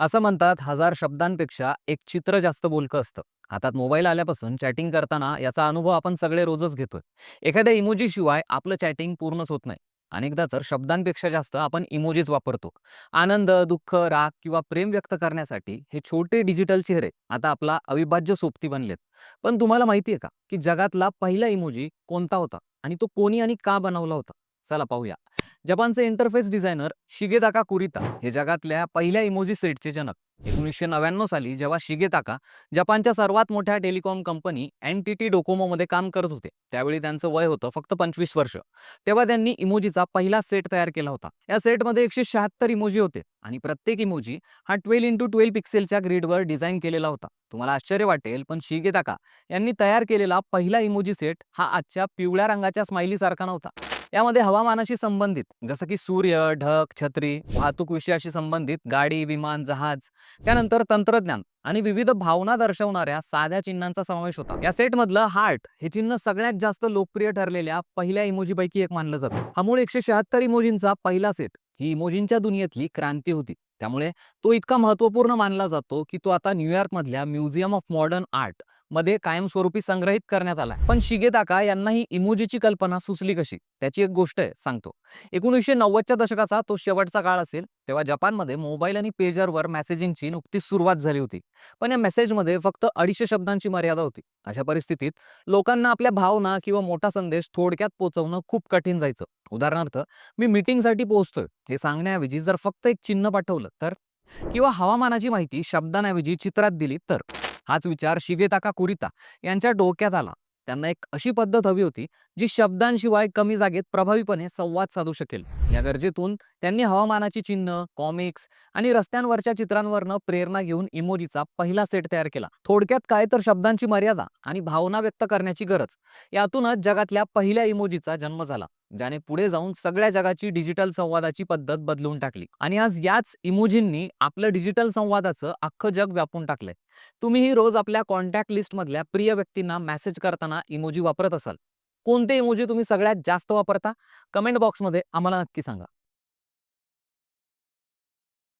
असं म्हणतात, हजार शब्दांपेक्षा एक चित्र जास्त बोलकं असतं. हातात मोबाईल आल्यापासून चॅटिंग करताना याचा अनुभव आपण सगळे रोजच घेतोय. एखाद्या इमोजीशिवाय आपलं चॅटिंग पूर्णच होत नाही. अनेकदा तर शब्दांपेक्षा जास्त आपण इमोजीज वापरतो. आनंद, दुःख, राग किंवा प्रेम व्यक्त करण्यासाठी हे छोटे डिजिटल चेहरे आता आपला अविभाज्य सोबती बनलेत. पण तुम्हाला माहिती आहे का, की जगातला पहिला इमोजी कोणता होता आणि तो कोणी आणि का बनवला होता? चला पाहूया. जपानचे इंटरफेस डिझायनर शिगेताका कुरिता हे जगातल्या पहिल्या इमोजी सेटचे जनक. 1999 साली जेव्हा शिगेताका जपानच्या सर्वात मोठ्या टेलिकॉम कंपनी NTT डोकोमोमध्ये काम करत होते, त्यावेळी त्यांचं वय होतं फक्त 25 वर्ष. तेव्हा त्यांनी इमोजीचा पहिला सेट तयार केला होता. या सेटमध्ये 176 इमोजी होते आणि प्रत्येक इमोजी हा 12x12 पिक्सेलच्या ग्रिडवर डिझाईन केलेला होता. तुम्हाला आश्चर्य वाटेल, पण शिगेताका यांनी तयार केलेला पहिला इमोजी सेट हा आजच्या पिवळ्या रंगाच्या स्माइली सारखा नव्हता. यामध्ये हवामानाशी संबंधित जसं की सूर्य, ढग, छत्री, वाहतूक विषयाशी संबंधित गाडी, विमान, जहाज, त्यानंतर तंत्रज्ञान आणि विविध भावना दर्शवणाऱ्या साध्या चिन्हांचा समावेश होता. या सेटमधलं हार्ट हे चिन्ह सगळ्यात जास्त लोकप्रिय ठरलेल्या पहिल्या इमोजीपैकी एक मानलं जातं. हा मूळ 176 इमोजींचा पहिला सेट ही इमोजींच्या दुनियेतली क्रांती होती. त्यामुळे तो इतका महत्त्वपूर्ण मानला जातो, की तो आता न्यूयॉर्कमधल्या म्युझियम ऑफ मॉडर्न आर्ट मध्ये कायमस्वरूपी संग्रहित करण्यात आला. पण शिगेताका यांना ही इमोजीची कल्पना सुचली कशी? त्याची एक गोष्ट आहे, सांगतो. 1990च्या दशकाचा तो शेवटचा काळ असेल, तेव्हा जपानमध्ये मोबाईल आणि पेजरवर मेसेजिंगची नुकतीच सुरुवात झाली होती. पण या मेसेजमध्ये फक्त 250 शब्दांची मर्यादा होती. अशा परिस्थितीत लोकांना आपल्या भावना किंवा मोठा संदेश थोडक्यात पोहोचवणं खूप कठीण जायचं. उदाहरणार्थ, मी मीटिंगसाठी पोहोचतोय हे सांगण्याऐवजी जर फक्त एक चिन्ह पाठवलं तर, किंवा हवामानाची माहिती शब्दांऐवजी चित्रात दिली तर. हाच विचार शिगेताका कुरिता यांच्या डोक्यात आला. त्यांना एक अशी पद्धत हवी होती जी शब्दांशिवाय कमी जागेत प्रभावीपणे संवाद साधू शकेल. या गरजेतून त्यांनी हवामानाची चिन्ह, कॉमिक्स आणि रस्त्यांवरच्या चित्रांवरनं प्रेरणा घेऊन इमोजीचा पहिला सेट तयार केला. थोडक्यात काय तर शब्दांची मर्यादा आणि भावना व्यक्त करण्याची गरज यातूनच जगातल्या पहिल्या इमोजीचा जन्म झाला, ज्याने पुढे जाऊन सगळ्या जगाची डिजिटल संवादाची पद्धत बदलून टाकली. आणि आज याच इमोजींनी आपलं डिजिटल संवादाचं अख्खं जग व्यापून टाकलंय. तुम्हीही रोज आपल्या कॉन्टॅक्ट लिस्टमधल्या प्रिय व्यक्तींना मेसेज करताना इमोजी वापरत असाल. कोणते इमोजी तुम्ही सगळ्यात जास्त वापरता? कमेंट बॉक्समध्ये आम्हाला नक्की सांगा.